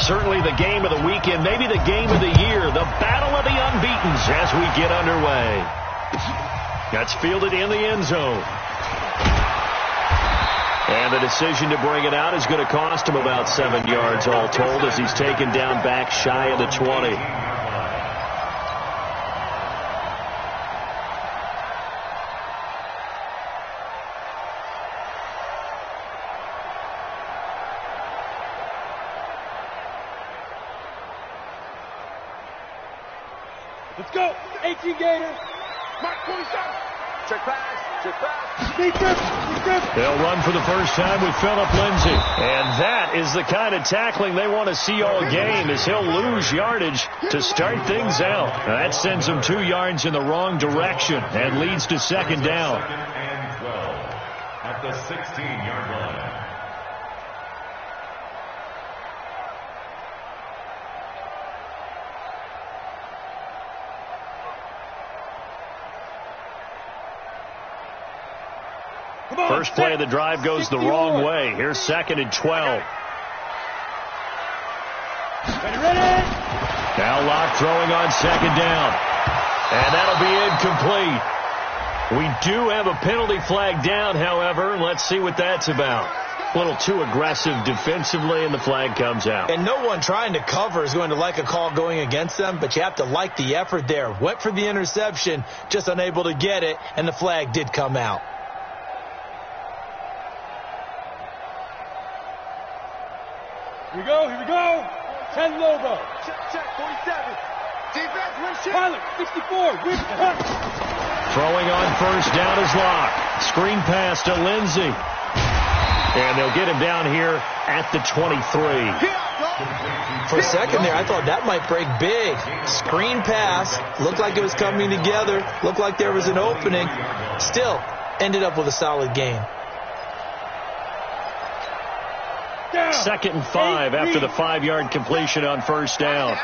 Certainly the game of the weekend, maybe the game of the year, the battle of the unbeatens as we get underway. That's fielded in the end zone. And the decision to bring it out is going to cost him about 7 yards all told as he's taken down back shy of the 20. Let's go. 18 Gators. Mark 27. Check pass. Check pass. Deep grip. They'll run for the first time with Phillip Lindsay. And that is the kind of tackling they want to see all game as he'll lose yardage to start things out. Now that sends him 2 yards in the wrong direction and leads to second down. And 12 at the 16-yard line. First play of the drive goes the wrong way. Here's 2nd and 12. Ready. Now Locke throwing on 2nd down. And that'll be incomplete. We do have a penalty flag down, however. Let's see what that's about. A little too aggressive defensively, and the flag comes out. And no one trying to cover is going to like a call going against them, but you have to like the effort there. Went for the interception, just unable to get it, and the flag did come out. Here we go. 10 Lobo. Check, 47. Defense, win shit. Pilot, 64. Win cut. Throwing on first down is Locke. Screen pass to Lindsay. And they'll get him down here at the 23. For a second there, I thought that might break big. Screen pass. Looked like it was coming together. Looked like there was an opening. Still, ended up with a solid gain. 2nd and 5 after the 5-yard completion on first down.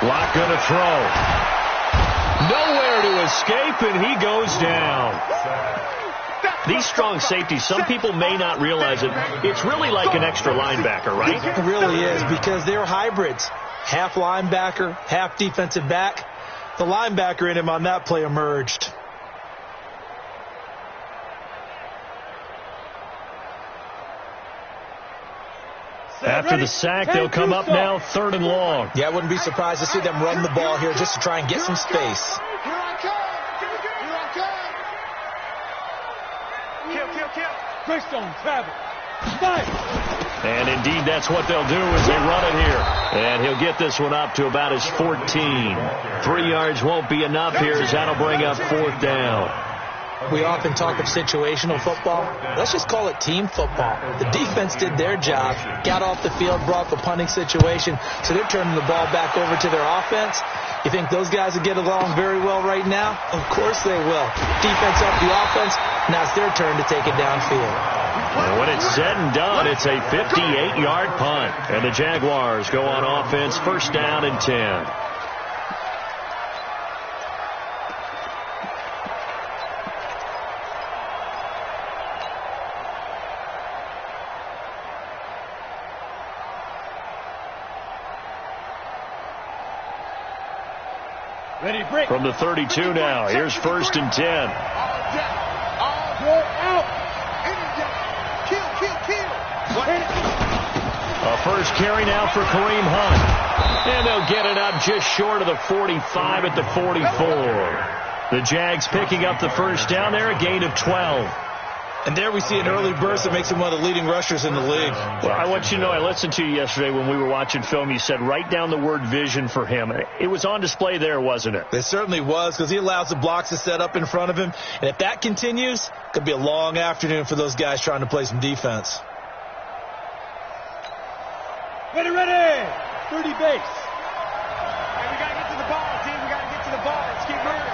Locke going to throw. Nowhere to escape, and he goes down. These strong safeties, some people may not realize it. It's really like an extra linebacker, right? It really is, because they're hybrids. Half linebacker, half defensive back. The linebacker in him on that play emerged. After the sack, they'll come up now 3rd and long. Yeah, I wouldn't be surprised to see them run the ball here just to try and get some space. Here I come. Kill. Greystone, travel. Fight. And indeed, that's what they'll do as they run it here. And he'll get this one up to about his 14. 3 yards won't be enough here as that'll bring up 4th down. We often talk of situational football. Let's just call it team football. The defense did their job, got off the field, brought the punting situation, so they're turning the ball back over to their offense. You think those guys will get along very well right now? Of course they will. Defense up the offense. Now it's their turn to take it downfield. And when it's said and done, it's a 58-yard punt. And the Jaguars go on offense, 1st down and 10. Ready, break. From the 32 now, here's 1st and 10. Out. A first carry now for Kareem Hunt. And they'll get it up just short of the 45 at the 44. The Jags picking up the first down there, a gain of 12. And there we see an early burst that makes him one of the leading rushers in the league. Well, I want you to know, I listened to you yesterday when we were watching film. You said write down the word vision for him. It was on display there, wasn't it? It certainly was, because he allows the blocks to set up in front of him. And if that continues, it could be a long afternoon for those guys trying to play some defense. Ready. 30 base. Hey, we got to get to the ball, team. We got to get to the ball. Let's keep moving.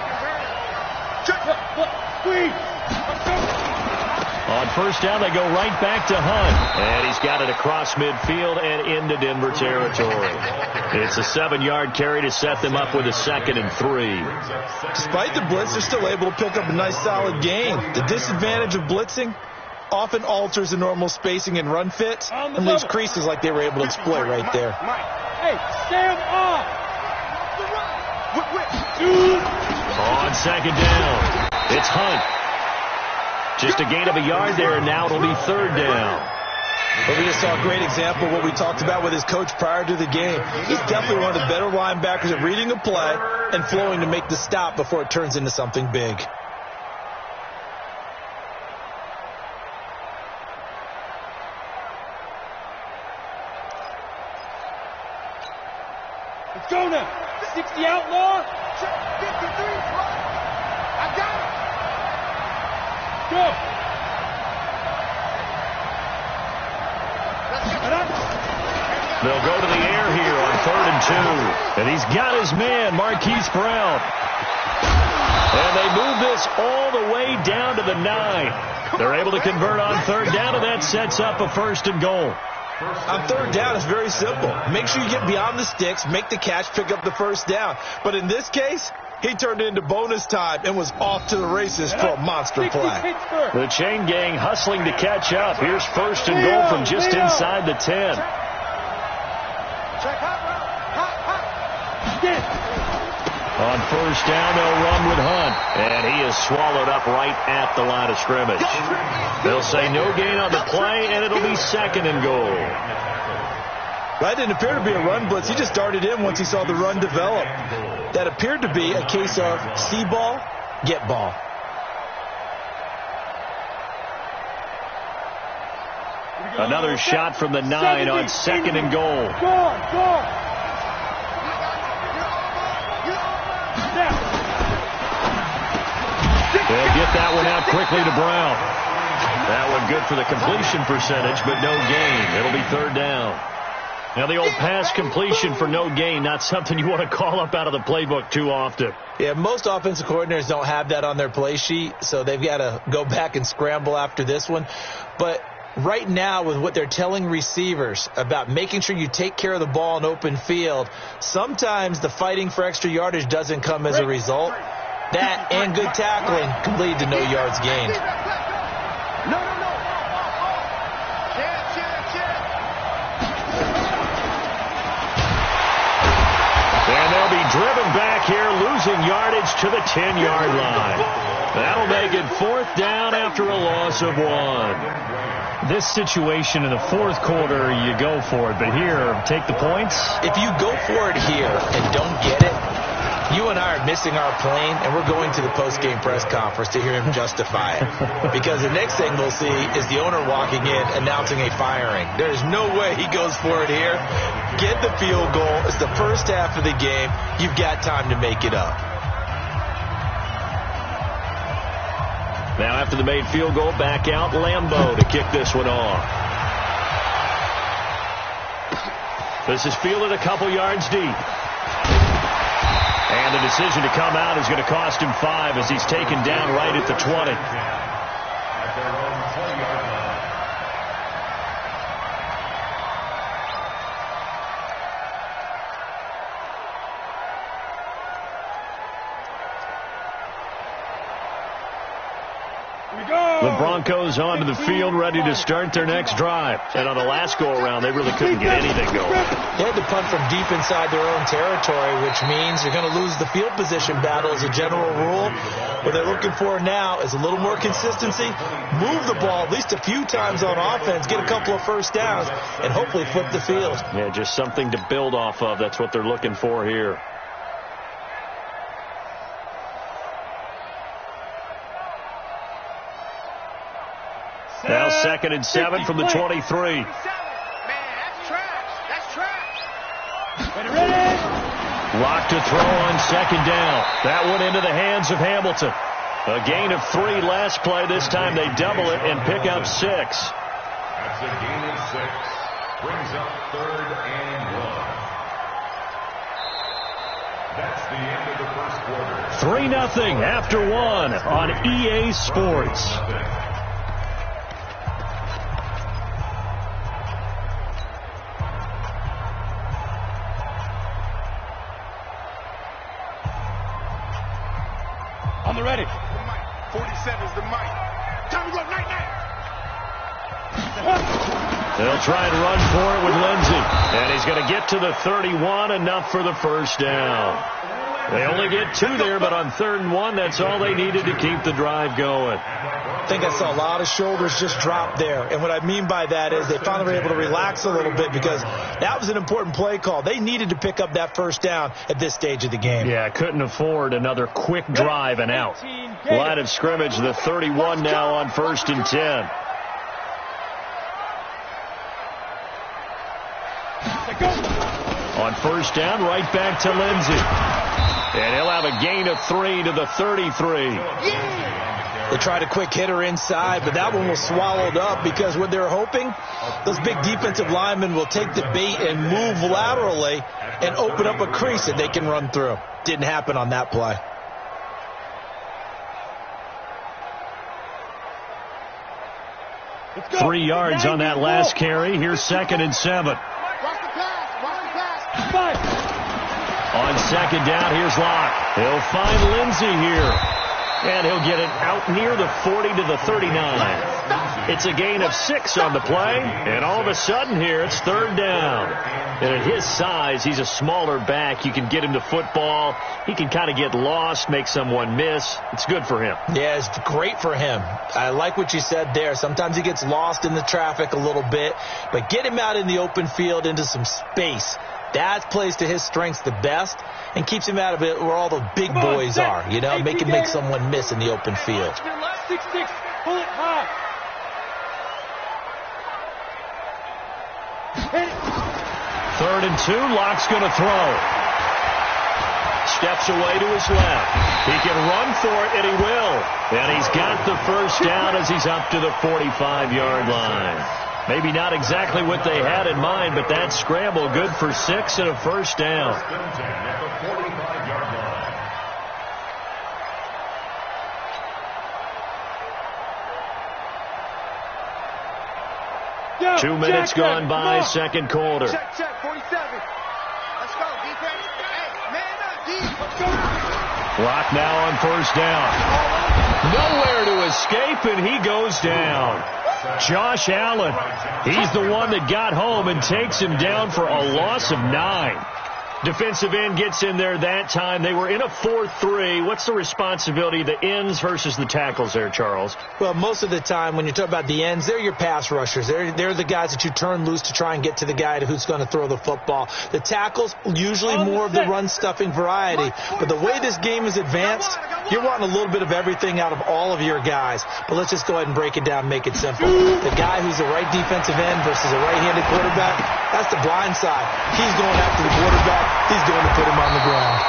Check. Squeeze. Let's go. On on first down, they go right back to Hunt. And he's got it across midfield and into Denver territory. It's a 7-yard carry to set them up with a 2nd and 3. Despite the blitz, they're still able to pick up a nice solid gain. The disadvantage of blitzing often alters the normal spacing and run fits and leaves creases like they were able to exploit right there. Hey, stand off! On 2nd down, it's Hunt. Just a gain of a yard there, and now it'll be 3rd down. But we just saw a great example of what we talked about with his coach prior to the game. He's definitely one of the better linebackers at reading a play and flowing to make the stop before it turns into something big. Let's go now. 60 outlaw. 53. I got it. Go. They'll go to the air here on 3rd and 2. And he's got his man, Marquise Brown. And they move this all the way down to the 9. They're able to convert on 3rd down, and that sets up a 1st and goal. On 3rd down, it's very simple. Make sure you get beyond the sticks, make the catch, pick up the 1st down. But in this case, he turned it into bonus time and was off to the races for a monster play. The chain gang hustling to catch up. Here's 1st and goal from just inside the 10. On 1st down, they'll run with Hunt. And he is swallowed up right at the line of scrimmage. They'll say no gain on the play, and it'll be 2nd and goal. That didn't appear to be a run blitz. He just darted in once he saw the run develop. That appeared to be a case of see ball, get ball. Another shot from the 9 on 2nd and goal. Go. They'll get that one out quickly to Brown. That one good for the completion percentage, but no gain. It'll be 3rd down. Now, the old pass completion for no gain, not something you want to call up out of the playbook too often. Yeah, most offensive coordinators don't have that on their play sheet, so they've got to go back and scramble after this one. But right now, with what they're telling receivers about making sure you take care of the ball in open field, sometimes the fighting for extra yardage doesn't come as a result. That and good tackling can lead to no yards gained. And they'll be driven back here, losing yardage to the 10-yard line. That'll make it 4th down after a loss of 1. This situation in the 4th quarter, you go for it. But here, take the points. If you go for it here and don't get it, you and I are missing our plane, and we're going to the post-game press conference to hear him justify it. Because the next thing we'll see is the owner walking in announcing a firing. There's no way he goes for it here. Get the field goal. It's the first half of the game. You've got time to make it up. Now after the made field goal, back out Lambeau to kick this one off. This is fielded a couple yards deep. And the decision to come out is going to cost him 5 as he's taken down right at the 20. At their own 20-yard line. The Broncos onto the field, ready to start their next drive. And on the last go-around, they really couldn't get anything going. They had to punt from deep inside their own territory, which means you're going to lose the field position battle as a general rule. What they're looking for now is a little more consistency, move the ball at least a few times on offense, get a couple of first downs, and hopefully flip the field. Yeah, just something to build off of. That's what they're looking for here. Now 2nd and 7 from the 23. Man, that's trash. Ready? Lock to throw on 2nd down. That one into the hands of Hamilton. A gain of 3 last play. This time they double it and pick up 6. That's a gain of 6. Brings up 3rd and 1. That's the end of the first quarter. 3-0 after 1 on EA Sports. the ready. 47 is the mic. Time to go, night. They'll try and run for it with Lindsey. And he's going to get to the 31, enough for the first down. They only get 2 there, but on 3rd and 1, that's all they needed to keep the drive going. I think I saw a lot of shoulders just drop there. And what I mean by that is they finally were able to relax a little bit because that was an important play call. They needed to pick up that first down at this stage of the game. Yeah, couldn't afford another quick drive and out. Line of scrimmage, the 31 now on 1st and 10. On 1st down, right back to Lindsey. And he'll have a gain of 3 to the 33. They tried a quick hitter inside, but that one was swallowed up because what they're hoping, those big defensive linemen will take the bait and move laterally and open up a crease that they can run through. Didn't happen on that play. Go. 3 yards on that last carry. Here's 2nd and 7. On 2nd down, here's Locke. He'll find Lindsey here. And he'll get it out near the 40 to the 39. It's a gain of 6 on the play. And all of a sudden here, it's 3rd down. And at his size, he's a smaller back. You can get him to football. He can kind of get lost, make someone miss. It's good for him. Yeah, it's great for him. I like what you said there. Sometimes he gets lost in the traffic a little bit. But get him out in the open field into some space. That plays to his strengths the best and keeps him out of it where all the big boys are, you know, make someone miss in the open field. 6-6, pull it high. 3rd and 2, Locke's going to throw. Steps away to his left. He can run for it, and he will. And he's got the first down as he's up to the 45-yard line. Maybe not exactly what they had in mind, but that scramble good for 6 and a first down. At the 45-yard line. 2 minutes gone by, 2nd quarter. Check, 47. Let's go, defense. Hey, man up, D. Let's go. Locke now on 1st down. Nowhere to escape, and he goes down. Josh Allen, he's the one that got home and takes him down for a loss of 9. Defensive end gets in there that time. They were in a 4-3. What's the responsibility of the ends versus the tackles there, Charles? Well, most of the time when you talk about the ends, they're your pass rushers. They're the guys that you turn loose to try and get to the guy who's going to throw the football. The tackles, usually more of the run-stuffing variety. But the way this game is advanced, you're wanting a little bit of everything out of all of your guys. But let's just go ahead and break it down and make it simple. The guy who's the right defensive end versus a right-handed quarterback, that's the blind side. He's going after the quarterback. He's going to put him on the ground.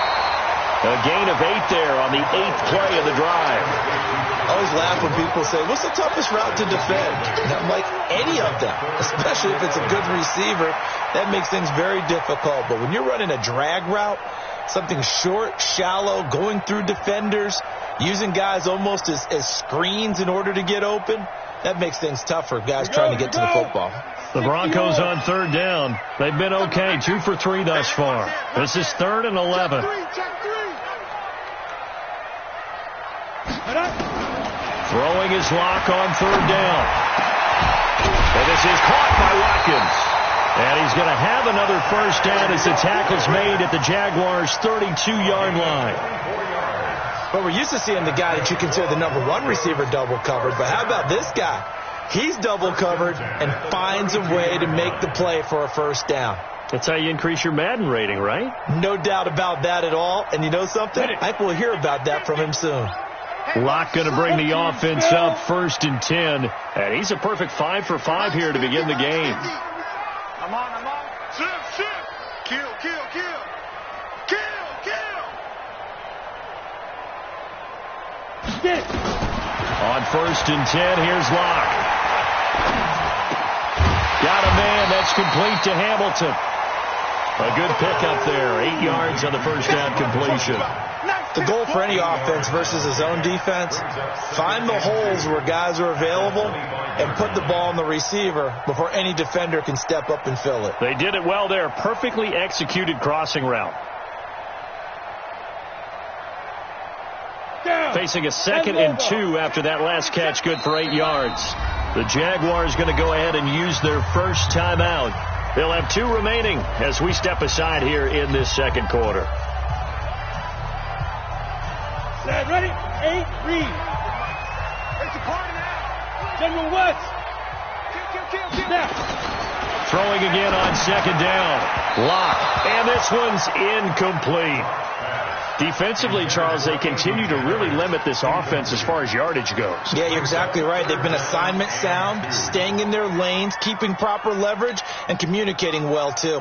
A gain of 8 there on the 8th play of the drive. I always laugh when people say, what's the toughest route to defend? And I'm like, any of them, especially if it's a good receiver. That makes things very difficult. But when you're running a drag route, something short, shallow, going through defenders, using guys almost as screens in order to get open, that makes things tougher, guys trying to get to the football. The Broncos on 3rd down. They've been okay, 2 for 3 thus far. This is 3rd and 11. Throwing his Locke on 3rd down. And this is caught by Watkins. And he's going to have another first down as the tackle's made at the Jaguars' 32-yard line. But we're used to seeing the guy that you consider the number 1 receiver double covered. But how about this guy? He's double covered and finds a way to make the play for a first down. That's how you increase your Madden rating, right? No doubt about that at all. And you know something? I think we'll hear about that from him soon. Locke going to bring the offense up 1st and 10. And he's a perfect 5 for 5 here to begin the game. I'm on. Shift. Kill. On 1st and 10, here's Locke. Got a man. That's complete to Hamilton. A good pickup there. 8 yards on the first down completion. The goal for any offense versus his own defense, find the holes where guys are available and put the ball on the receiver before any defender can step up and fill it. They did it well there. Perfectly executed crossing route. Down. Facing a 2nd and 2 after that last catch, good for 8 yards. The Jaguars going to go ahead and use their first timeout. They'll have 2 remaining as we step aside here in this second quarter. Ready? 8, read. It's a party now. General West. Kill. Throwing again on 2nd down. Lock. And this one's incomplete. Defensively, Charles, they continue to really limit this offense as far as yardage goes. Yeah, you're exactly right. They've been assignment sound, staying in their lanes, keeping proper leverage, and communicating well, too.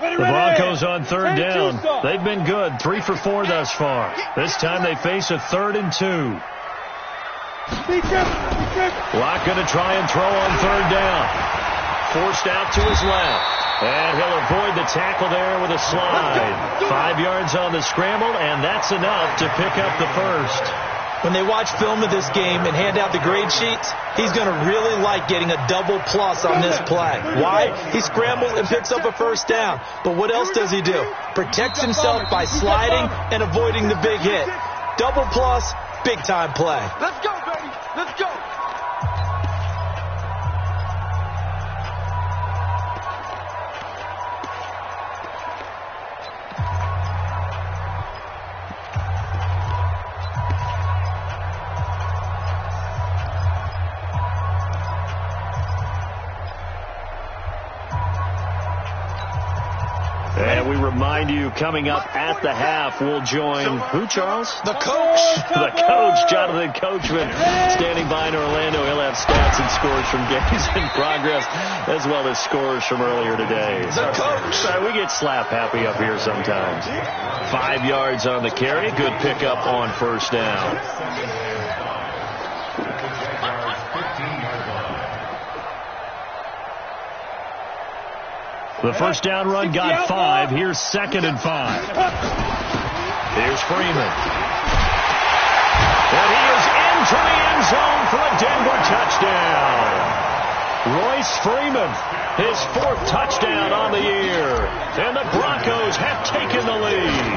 The Broncos on 3rd down. They've been good, 3 for 4 thus far. This time they face a 3rd and 2. Lock going to try and throw on 3rd down. Forced out to his left. And he'll avoid the tackle there with a slide. 5 yards on the scramble, and that's enough to pick up the first. When they watch film of this game and hand out the grade sheets, he's going to really like getting a double plus on this play. Why? He scrambles and picks up a first down. But what else does he do? Protects himself by sliding and avoiding the big hit. Double plus, big time play. Let's go, baby. Let's go. And we remind you, coming up at the half, we'll join who, Charles? The coach. The coach, Jonathan Coachman, standing by in Orlando. He'll have stats and scores from games in progress, as well as scores from earlier today. The coach. Sorry, we get slap happy up here sometimes. 5 yards on the carry. Good pickup on 1st down. The 1st down run got 5. Here's 2nd and 5. Here's Freeman. And he is into the end zone for a Denver touchdown. Royce Freeman, his 4th touchdown on the year. And the Broncos have taken the lead.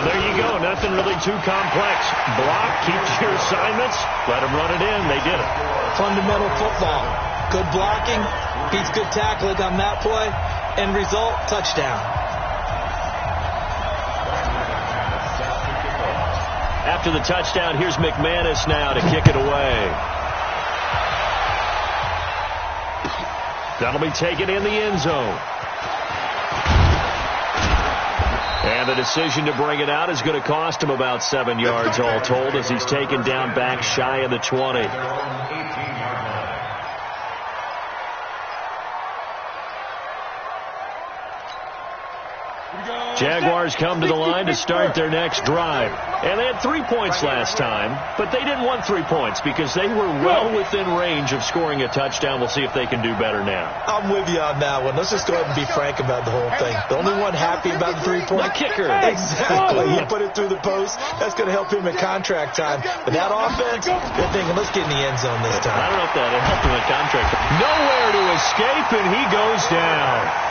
And there you go. Nothing really too complex. Block, keep your assignments. Let them run it in. They did it. Fundamental football. Good blocking. Beats good tackling on that play. End result, touchdown. After the touchdown, here's McManus now to kick it away. That'll be taken in the end zone. And the decision to bring it out is going to cost him about 7 yards all told, as he's taken down back shy of the 20. Jaguars come to the line to start their next drive. And they had 3 points last time, but they didn't want 3 points because they were well within range of scoring a touchdown. We'll see if they can do better now. I'm with you on that one. Let's just go ahead and be frank about the whole thing. The only one happy about the 3-point. The kicker. Exactly. He put it through the post. That's going to help him in contract time. But that offense, they're thinking, let's get in the end zone this time. I don't know if that helped him in contract. Nowhere to escape, and he goes down.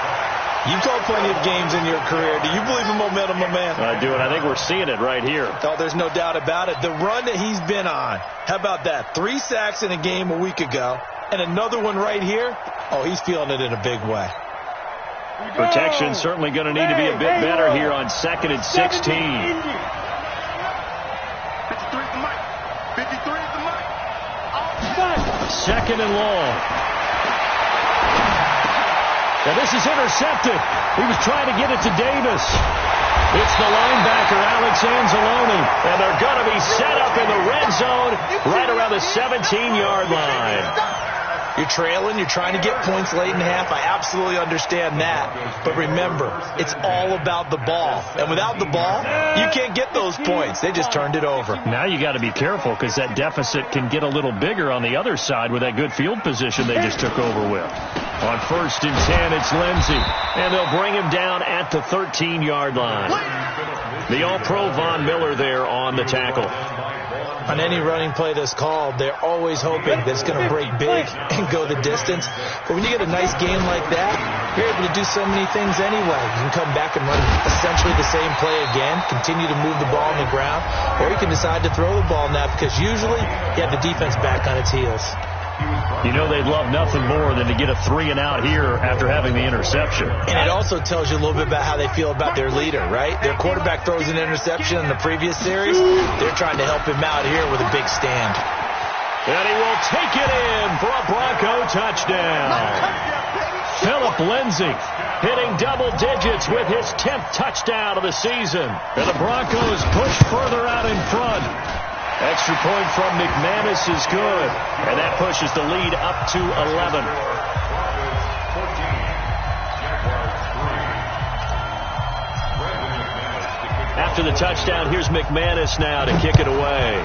You've called plenty of games in your career. Do you believe in momentum, my man? I do, and I think we're seeing it right here. Oh, there's no doubt about it. The run that he's been on, how about that? 3 sacks in a game a week ago, and another one right here. Oh, he's feeling it in a big way. Protection certainly going to need to be a bit better here on 2nd and 16. 53 at the mic. 53 at the mic. 2nd and long. Now this is intercepted. He was trying to get it to Davis. It's the linebacker, Alex Anzalone. And they're going to be set up in the red zone right around the 17-yard line. You're trailing. You're trying to get points late in half. I absolutely understand that. But remember, it's all about the ball. And without the ball, you can't get those points. They just turned it over. Now you got to be careful because that deficit can get a little bigger on the other side with that good field position they just took over with. On 1st and 10, it's Lindsey. And they'll bring him down at the 13-yard line. The All-Pro Von Miller there on the tackle. On any running play that's called, they're always hoping that it's going to break big and go the distance. But when you get a nice game like that, you're able to do so many things anyway. You can come back and run essentially the same play again, continue to move the ball on the ground, or you can decide to throw the ball now because usually you have the defense back on its heels. You know they'd love nothing more than to get a 3-and-out here after having the interception. And it also tells you a little bit about how they feel about their leader, right? Their quarterback throws an interception in the previous series. They're trying to help him out here with a big stand. And he will take it in for a Bronco touchdown. Philip Lindsay hitting double digits with his 10th touchdown of the season. And the Broncos push further out in front. Extra point from McManus is good, and that pushes the lead up to 11. After the touchdown, here's McManus now to kick it away.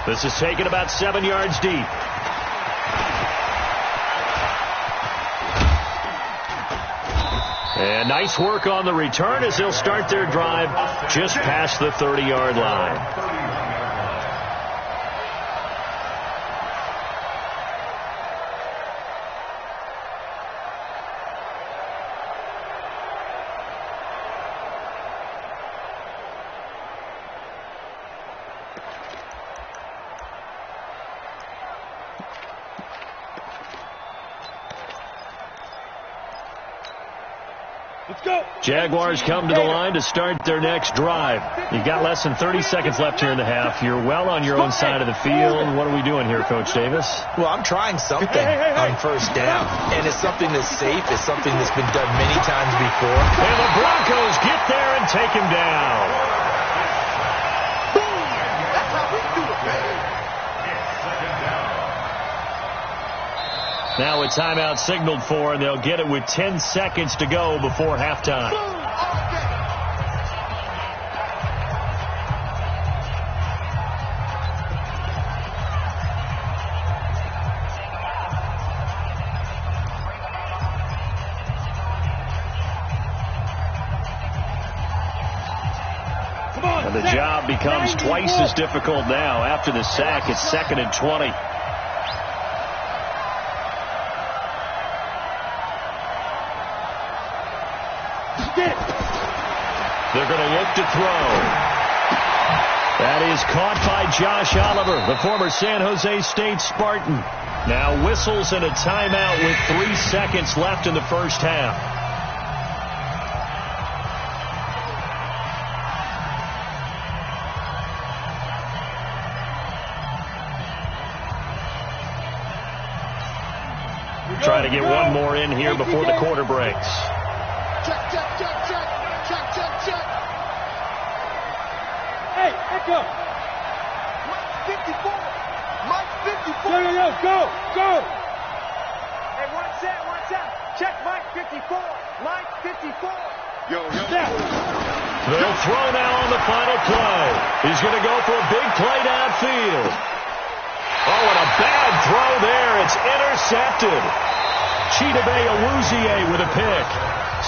This is taken about 7 yards deep. And nice work on the return as they'll start their drive just past the 30-yard line. Jaguars come to the line to start their next drive. You've got less than 30 seconds left here in the half. You're well on your own side of the field. What are we doing here, Coach Davis? Well, I'm trying something on first down, and it's something that's safe. It's something that's been done many times before. And the Broncos get there and take him down. That's how we do it, man. Now a timeout signaled for, and they'll get it with 10 seconds to go before halftime. And the job becomes twice as difficult now. After the sack, it's 2nd and 20. They're going to look to throw. That is caught by Josh Oliver, the former San Jose State Spartan. Now whistles and a timeout with 3 seconds left in the first half. Trying to get one more in here before the quarter breaks. Check, check, check, check. Check, check, check. Hey, echo. Mike 54. Mike 54. Yo, go, go. Hey, one set. Check Mike 54. Mike 54. Yo. They'll throw now on the final play. He's going to go for a big play downfield. Oh, and a bad throw there. It's intercepted. Chidobe Awuzie with a pick.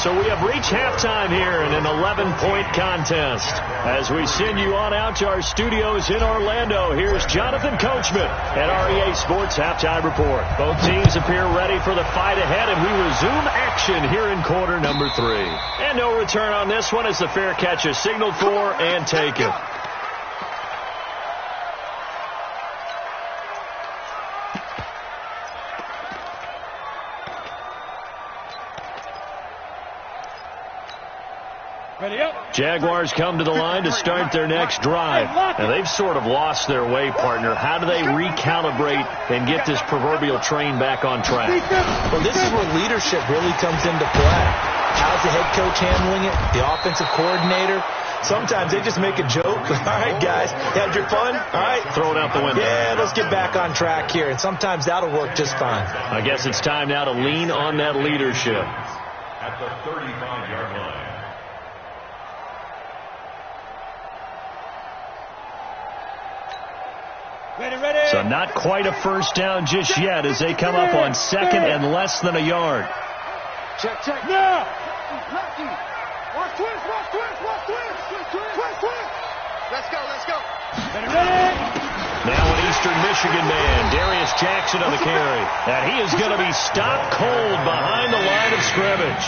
So we have reached halftime here in an 11-point contest. As we send you on out to our studios in Orlando, here's Jonathan Coachman at REA Sports Halftime Report. Both teams appear ready for the fight ahead, and we resume action here in quarter number 3. And no return on this one as the fair catch is signaled for and taken. Jaguars come to the line to start their next drive. Now, they've sort of lost their way, partner. How do they recalibrate and get this proverbial train back on track? Well, this is where leadership really comes into play. How's the head coach handling it? The offensive coordinator? Sometimes they just make a joke. All right, guys, had your fun? All right. Throw it out the window. Yeah, let's get back on track here. And sometimes that'll work just fine. I guess it's time now to lean on that leadership. At the 35-yard line. Ready. So not quite a first down just yet as they come up on 2nd and less than a yard. Check. Now. Lefty. Watch twist. Let's go, let's go. Now an Eastern Michigan man, Darius Jackson on the carry. And he is going to be stopped cold behind the line of scrimmage.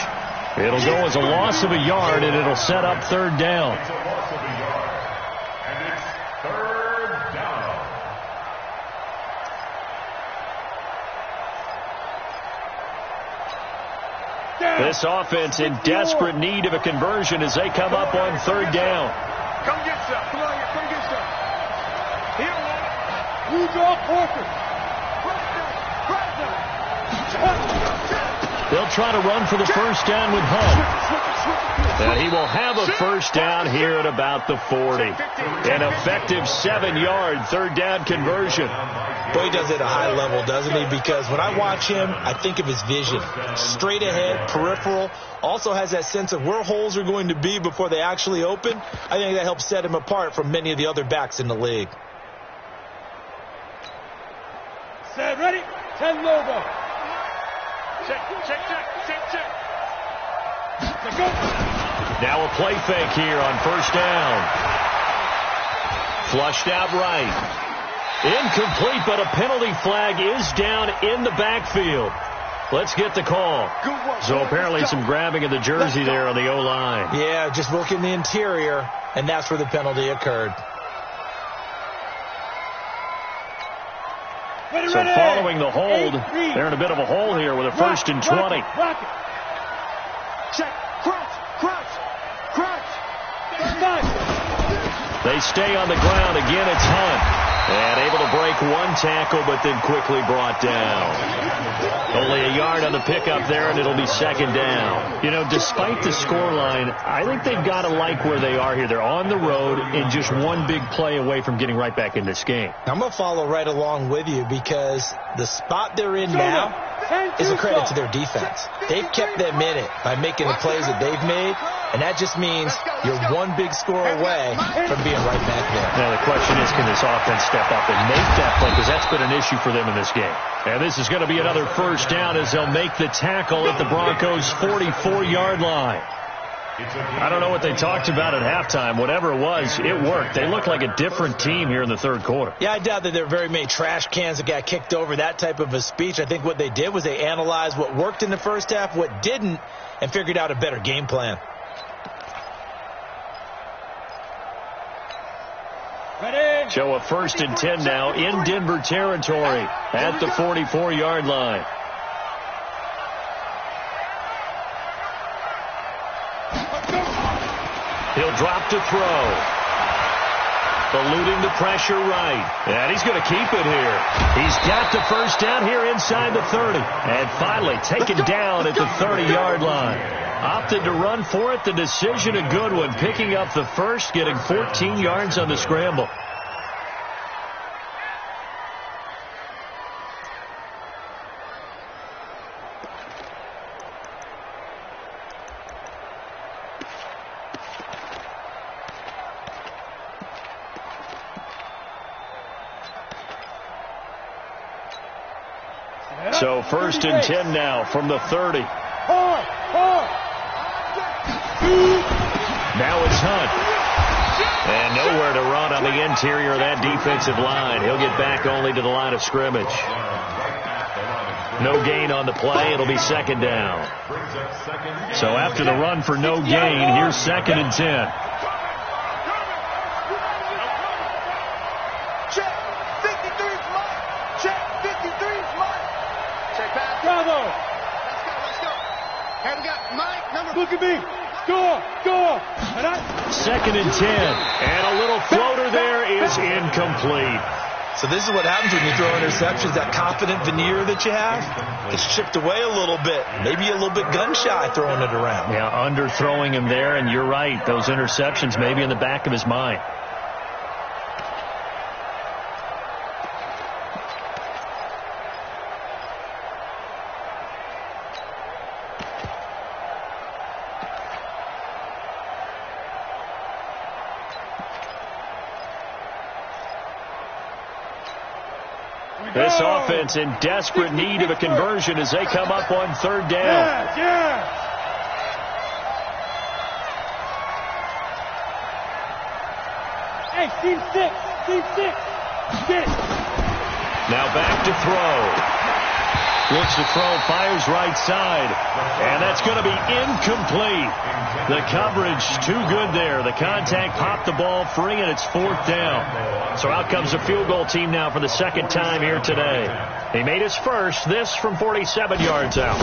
It'll go as a loss of a yard, and it'll set up third down. It's a loss of a yard. And it's third down. This offense in desperate need of a conversion as they come up on third down. Come get some. Come on here, come get some. Here, man. You draw Porter. They'll try to run for the first down with Hunt. And he will have a first down here at about the 40. An effective 7-yard third down conversion. Boy, he does it at a high level, doesn't he? Because when I watch him, I think of his vision. Straight ahead, peripheral. Also has that sense of where holes are going to be before they actually open. I think that helps set him apart from many of the other backs in the league. Set, ready? 10 Lobo. Check. Let's go. Now a play fake here on first down. Flushed out right. Incomplete, but a penalty flag is down in the backfield. Let's get the call. So apparently some grabbing of the jersey there on the O-line. Yeah, just working the interior, and that's where the penalty occurred. So following the hold, they're in a bit of a hole here with a first and 20. Check. Crouch. They stay on the ground. Again, it's Hunt. And able to break one tackle, but then quickly brought down. Only a yard on the pickup there, and it'll be second down. You know, despite the scoreline, I think they've got to like where they are here. They're on the road and just one big play away from getting right back in this game. I'm going to follow right along with you because the spot they're in now is a credit to their defense. They've kept them in it by making the plays that they've made, and that just means you're one big score away from being right back there. Now the question is, can this offense step up and make that play? Because that's been an issue for them in this game. And this is going to be another first down as they'll make the tackle at the Broncos' 44-yard line. I don't know what they talked about at halftime. Whatever it was, it worked. They look like a different team here in the third quarter. Yeah, I doubt that there are very many trash cans that got kicked over, that type of a speech. I think what they did was they analyzed what worked in the first half, what didn't, and figured out a better game plan. Ready? So a first and 10 now in Denver territory at the 44-yard line. He'll drop to throw. Eluding the pressure right. And he's going to keep it here. He's got the first down here inside the 30. And finally taken down at the 30-yard line. Opted to run for it. The decision a good one. Picking up the first, getting 14 yards on the scramble. So first and 10 now from the 30. Now it's Hunt. And nowhere to run on the interior of that defensive line. He'll get back only to the line of scrimmage. No gain on the play. It'll be second down. So after the run for no gain, here's second and 10. Look at me. Go. Second and 10. And a little floater there is incomplete. So this is what happens when you throw interceptions. That confident veneer that you have gets chipped away a little bit. Maybe a little bit gun-shy throwing it around. Yeah, underthrowing him there, and you're right. Those interceptions maybe in the back of his mind. This offense in desperate need of a conversion as they come up on third down. Hey, team 6. Team 6. Get it. Now back to throw. Looks to throw, fires right side. And that's going to be incomplete. The coverage too good there. The contact popped the ball free, and it's 4th down. So out comes the field goal team now for the second time here today. He made his first, this from 47 yards out.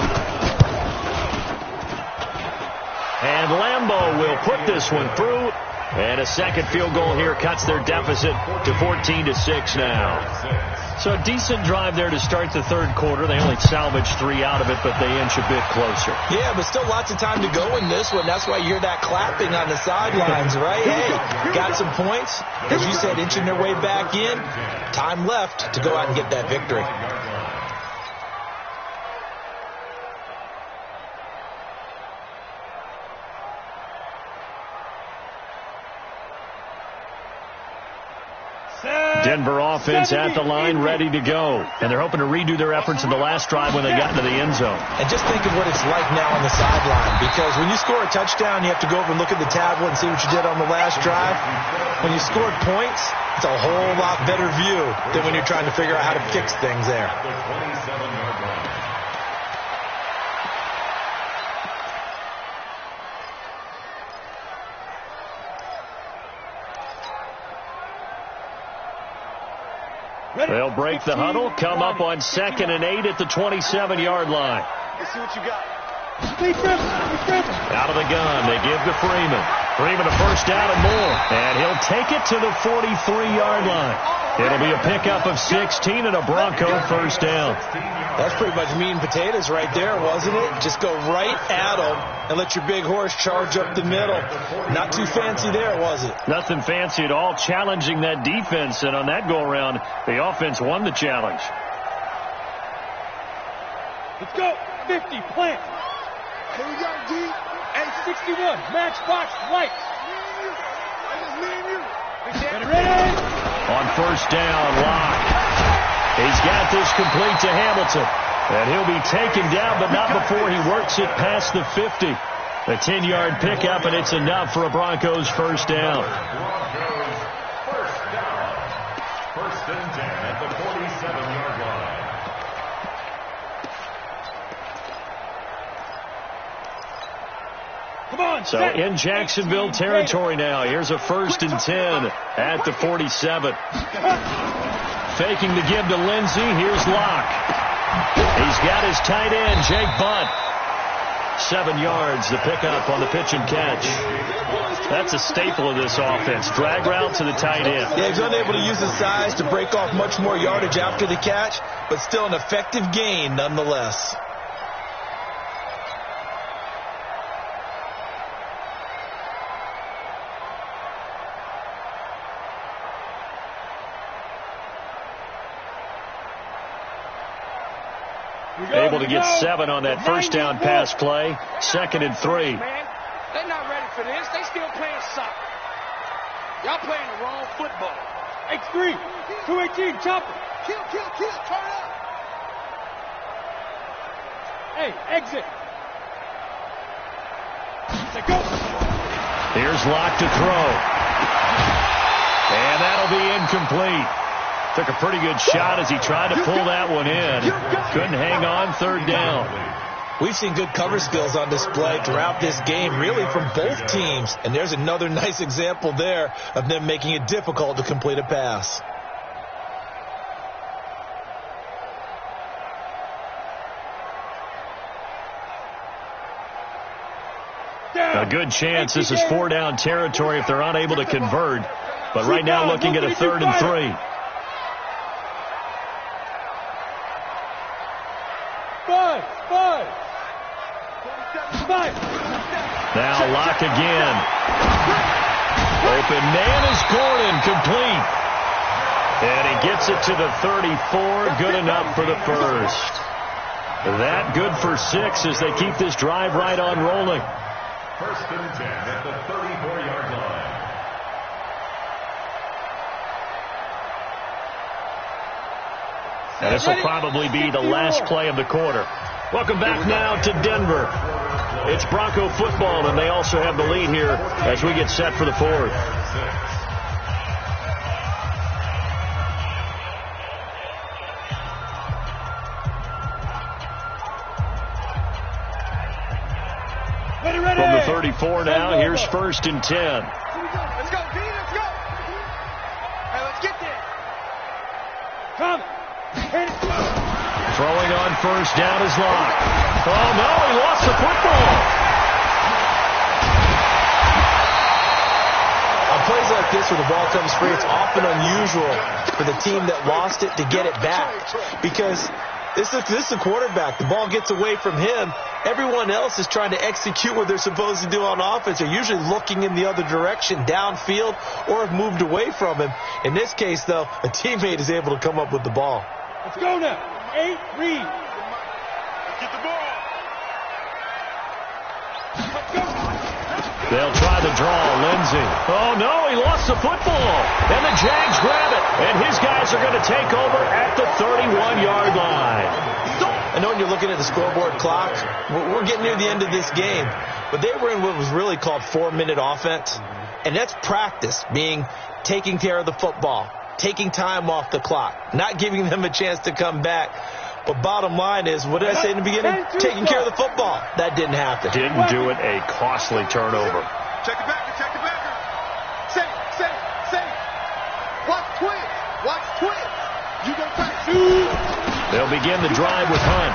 And Lambeau will put this one through. And a second field goal here cuts their deficit to 14-6 now. So a decent drive there to start the third quarter. They only salvaged 3 out of it, but they inch a bit closer. Yeah, but still lots of time to go in this one. That's why you hear that clapping on the sidelines, right? Hey, got some points. As you said, inching their way back in. Time left to go out and get that victory. Denver offense at the line, ready to go. And they're hoping to redo their efforts in the last drive when they got into the end zone. And just think of what it's like now on the sideline. Because when you score a touchdown, you have to go over and look at the tablet and see what you did on the last drive. When you scored points, it's a whole lot better view than when you're trying to figure out how to fix things there. They'll break the huddle, come up on 2nd and 8 at the 27-yard line. Let's see what you got. Out of the gun, they give to Freeman. Freeman a first down and more. And he'll take it to the 43-yard line. It'll be a pickup of 16 and a Bronco first down. That's pretty much meat and potatoes right there, wasn't it? Just go right at them and let your big horse charge up the middle. Not too fancy there, was it? Nothing fancy at all, challenging that defense. And on that go-around, the offense won the challenge. Let's go. 50, plant. Here we go, D. Hey, 61, matchbox, lights. Ready, ready. On first down, Locke. He's got this complete to Hamilton. And he'll be taken down, but not before he works it past the 50. A 10-yard pickup, and it's enough for a Broncos first down. First and 10 at the 47-yard line. Come on, so in Jacksonville territory now. Here's a 1st and 10 at the 47. Faking the give to Lindsey. Here's Locke. He's got his tight end, Jake Bunt. 7 yards, the pickup on the pitch and catch. That's a staple of this offense. Drag route to the tight end. Yeah, he's unable to use his size to break off much more yardage after the catch, but still an effective gain nonetheless. Able to get 7 on that first down pass play. 2nd and 3. Man, they're not ready for this. They still playing soccer. Y'all playing the wrong football. X3, 218, chopper. Kill, turn up. Hey, exit. Let's go. Here's Locke to throw. And that'll be incomplete. Took a pretty good shot as he tried to pull that one in. Couldn't hang on, 3rd down. We've seen good cover skills on display throughout this game, really from both teams. And there's another nice example there of them making it difficult to complete a pass. A good chance this is 4-down territory if they're unable to convert. But right now looking at a 3rd and 3. Now Locke again. Open man is Gordon, complete. And he gets it to the 34, good enough for the first. That good for 6 as they keep this drive right on rolling. 1st and 10 at the 34-yard line. And this will probably be the last play of the quarter. Welcome back now to Denver. It's Bronco football, and they also have the lead here as we get set for the 4th. From the 34 now, here's 1st and 10. Let's go, D, let's go. Hey, let's get there. Come. Hit it. Throwing on 1st down is Locke. Oh, no, he lost the football. On plays like this where the ball comes free, it's often unusual for the team that lost it to get it back. Because this is a quarterback. The ball gets away from him. Everyone else is trying to execute what they're supposed to do on offense. They're usually looking in the other direction, downfield, or have moved away from him. In this case, though, a teammate is able to come up with the ball. Let's go now. 8, read. Get the ball. Let's go. They'll try the draw. Lindsey. Oh, no, he lost the football. And the Jags grab it. And his guys are going to take over at the 31-yard line. I know when you're looking at the scoreboard clock, we're getting near the end of this game. But they were in what was really called 4-minute offense. And that's practice, meaning taking care of the football, taking time off the clock, not giving them a chance to come back. But bottom line is, what did I say in the beginning? Taking care of the football. That didn't happen. Didn't do it. A costly turnover. Check it back, check it back. Say. Watch twins. You go back. They'll begin the drive with Hunt.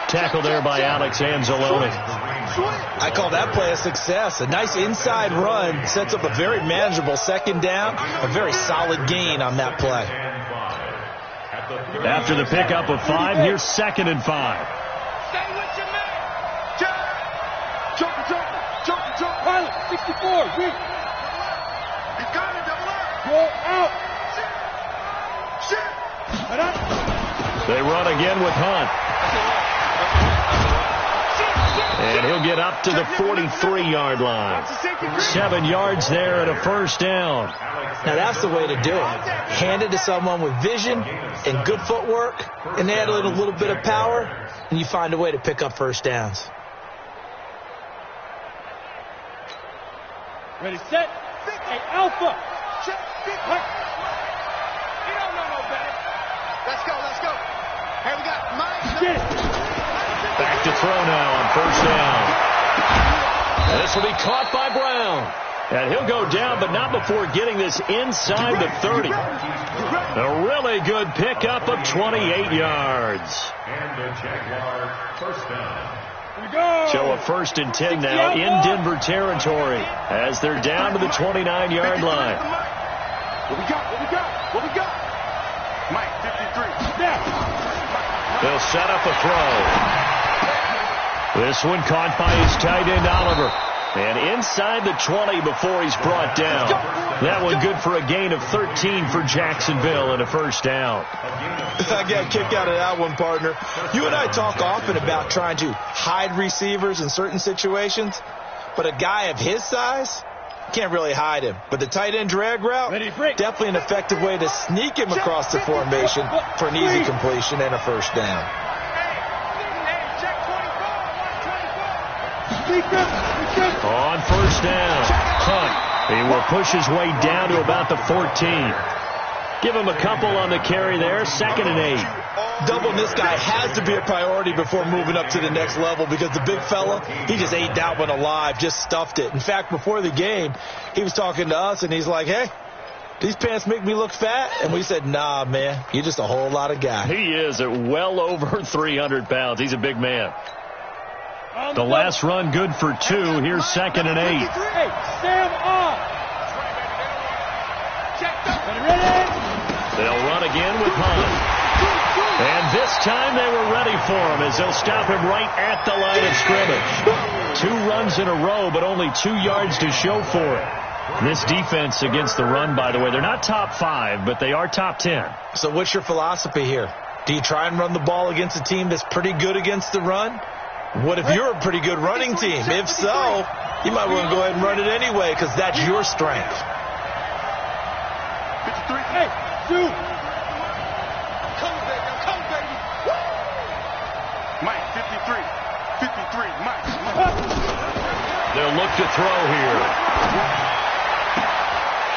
Tackle there by Alex Anzalone. I call that play a success. A nice inside run sets up a very manageable 2nd down. A very solid gain on that play. After the pickup of 5, here's 2nd and 5. Stay with your man. Jump. Pilot, 64, read. He's got it, double up. Go out. Shit. They run again with Hunt. And he'll get up to the 43-yard line. 7 yards there and a 1st down. Now that's the way to do it. Hand it to someone with vision and good footwork, and add a little bit of power, and you find a way to pick up 1st downs. Ready, set. Hey, Alpha. You don't know no better. Let's go. Here we got Mike. Get it. Back to throw now on 1st down. This will be caught by Brown. And he'll go down, but not before getting this inside the 30. A really good pickup of 28 yards. And the Jaguar 1st down. Here we go. So a 1st and 10 now in Denver territory as they're down to the 29-yard line. What we got? Mike, 53. They'll set up a throw. This one caught by his tight end, Oliver. And inside the 20 before he's brought down. That one good for a gain of 13 for Jacksonville and a 1st down. I got a kick out of that one, partner. You and I talk often about trying to hide receivers in certain situations, but a guy of his size can't really hide him. But the tight end drag route, definitely an effective way to sneak him across the formation for an easy completion and a 1st down. On 1st down, Hunt. He will push his way down to about the 14. Give him a couple on the carry there. 2nd and 8. Doubling this guy has to be a priority before moving up to the next level because the big fella, he just ate that one alive, just stuffed it. In fact, before the game, he was talking to us, and he's like, hey, these pants make me look fat? And we said, nah, man, you're just a whole lot of guy. He is at well over 300 pounds. He's a big man. The last run good for 2. Here's 2nd and 8. Hey, Sam on. Ready? They'll run again with Hunt. And this time they were ready for him as they'll stop him right at the line of scrimmage. 2 runs in a row, but only 2 yards to show for it. This defense against the run, by the way, they're not top 5, but they are top 10. So what's your philosophy here? Do you try and run the ball against a team that's pretty good against the run? What if you're a pretty good running team? If so, you might want to go ahead and run it anyway because that's your strength. 53. Hey, dude. Come, baby. Mike, 53. 53, Mike. They'll look to throw here.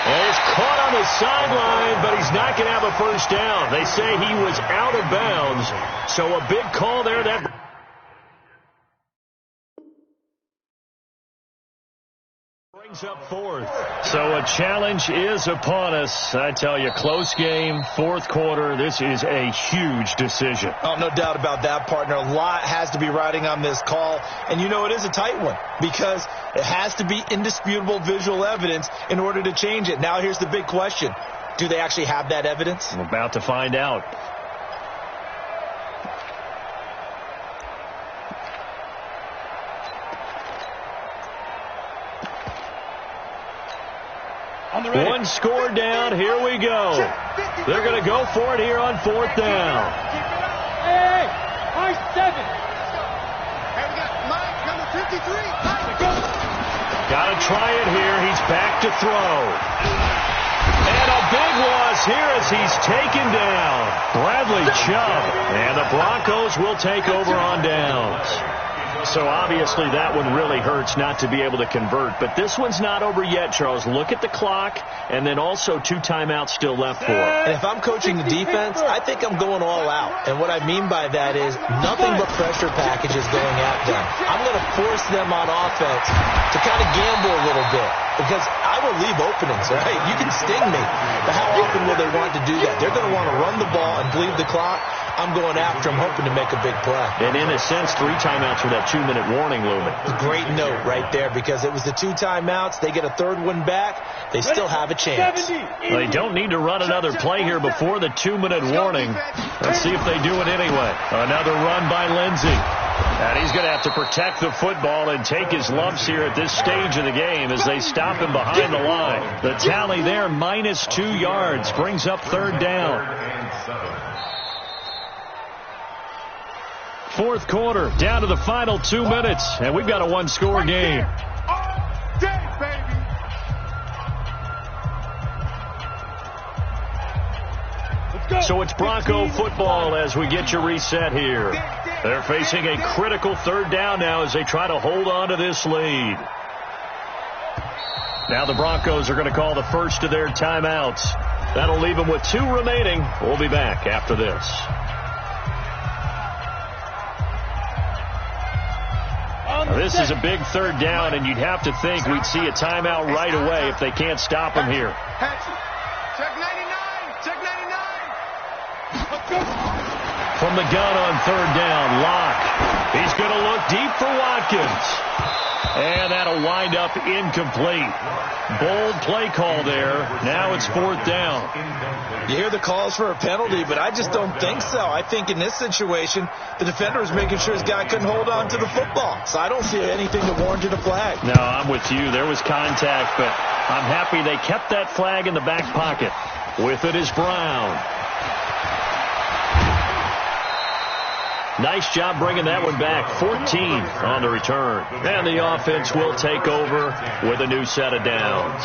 And it's caught on the sideline, but he's not going to have a 1st down. They say he was out of bounds. So a big call there. That Brings up fourth. So a challenge is upon us. I tell you, close game, fourth quarter. This is a huge decision. Oh, no doubt about that, partner. A lot has to be riding on this call. And you know it is a tight one because it has to be indisputable visual evidence in order to change it. Now here's the big question. Do they actually have that evidence? I'm about to find out. One score down. Here we go. They're going to go for it here on fourth down. Hey, high 7. Hey, we got Mike, number 53. Got to try it here. He's back to throw. And a big loss here as he's taken down. Bradley Chubb. And the Broncos will take over on downs. So obviously that one really hurts not to be able to convert. But this one's not over yet, Charles. Look at the clock, and then also 2 timeouts still left for him. And if I'm coaching the defense, I think I'm going all out. And what I mean by that is nothing but pressure packages going at them. I'm going to force them on offense to kind of gamble a little bit because I will leave openings, right? You can sting me, but how often will they want to do that? They're going to want to run the ball and bleed the clock. I'm going after them, hoping to make a big play. And in a sense, 3 timeouts with that 2-minute warning looming. Great note right there because it was the 2 timeouts. They get a third one back. They still have a chance. They don't need to run another play here before the 2-minute warning. Let's see if they do it anyway. Another run by Lindsey. And he's going to have to protect the football and take his lumps here at this stage of the game as they stop him behind the line. The tally there, minus 2 yards, brings up third down. Fourth quarter, down to the final 2 minutes, and we've got a 1-score game. All day, baby. So it's Bronco football as we get you reset here. They're facing a critical third down now as they try to hold on to this lead. Now the Broncos are going to call the first of their timeouts. That'll leave them with 2 remaining. We'll be back after this. This is a big third down, and you'd have to think we'd see a timeout right away if they can't stop him here. Check 99. Check 99. From the gun on third down, Locke. He's going to look deep for Watkins. And that'll wind up incomplete. Bold play call there. Now it's fourth down. You hear the calls for a penalty, but I just don't think so. I think in this situation, the defender was making sure his guy couldn't hold on to the football. So I don't see anything that warranted a flag. No, I'm with you. There was contact, but I'm happy they kept that flag in the back pocket. With it is Brown. Nice job bringing that one back. 14 on the return. And the offense will take over with a new set of downs.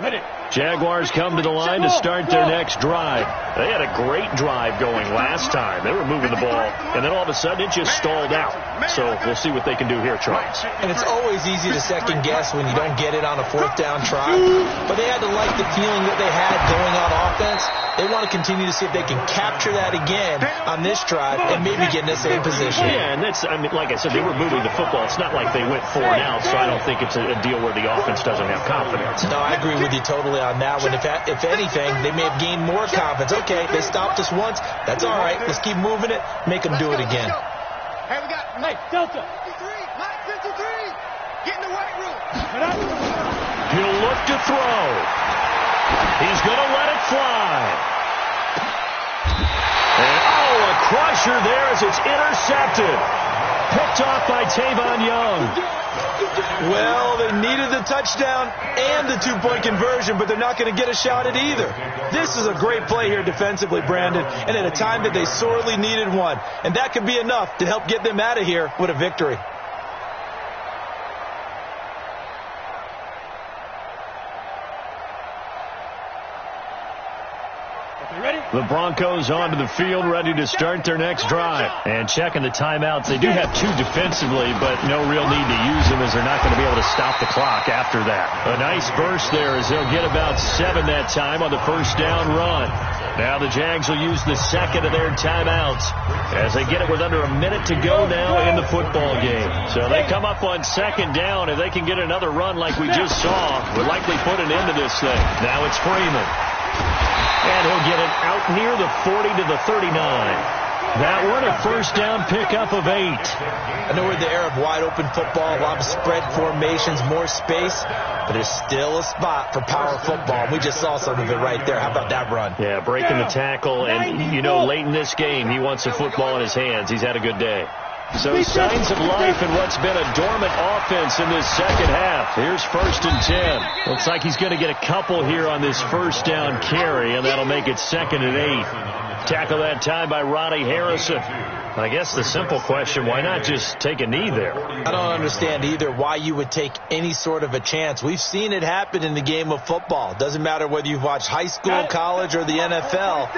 Ready. Jaguars come to the line to start their next drive. They had a great drive going last time. They were moving the ball, and then all of a sudden it just stalled out. So we'll see what they can do here, Charles. And it's always easy to second guess when you don't get it on a fourth down try. But they had to like the feeling that they had going on offense. They want to continue to see if they can capture that again on this drive and maybe get in the same position. Yeah, and that's, I mean, like I said, they were moving the football. It's not like they went 4 and out, so I don't think it's a deal where the offense doesn't have confidence. No, I agree with you totally on that one. If anything, they may have gained more confidence. Okay, they stopped us once. That's all right. Let's keep moving it. Make them do it again. Hey, we got Mike, Delta. 53. Mike, 53. Get in the weight room. He'll look to throw. He's going to let it fly. And, a crusher there as it's intercepted. Picked off by Tavon Young. Well, they needed the touchdown and the 2-point conversion, but they're not going to get a shot at either. This is a great play here defensively, Brandon, and at a time that they sorely needed one. And that could be enough to help get them out of here with a victory. Okay, ready? The Broncos onto the field, ready to start their next drive. And checking the timeouts. They do have 2 defensively, but no real need to use them as they're not going to be able to stop the clock after that. A nice burst there as they'll get about 7 that time on the first down run. Now the Jags will use the second of their timeouts as they get it with under a minute to go now in the football game. So they come up on second down. If they can get another run like we just saw, would likely put an end to this thing. Now it's Freeman. And he'll get it out near the 40 to the 39. That one a first down pickup of 8. I know we're in the era of wide open football, a lot of spread formations, more space, but there's still a spot for power football. We just saw some of it right there. How about that run? Yeah, breaking the tackle, and you know late in this game he wants the football in his hands. He's had a good day. So signs of life in what's been a dormant offense in this second half. Here's 1st and 10. Looks like he's going to get a couple here on this first down carry, and that'll make it 2nd and 8. Tackle that time by Ronnie Harrison. I guess the simple question, why not just take a knee there? I don't understand either why you would take any sort of a chance. We've seen it happen in the game of football. Doesn't matter whether you've watched high school, college, or the NFL.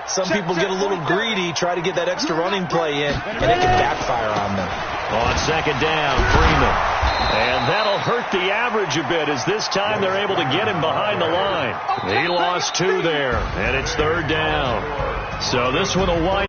Some people get a little greedy, try to get that extra running play in, and it can backfire on them. On second down, Freeman. And that'll hurt the average a bit as this time they're able to get him behind the line. He lost 2 there, and it's 3rd down. So this one will wind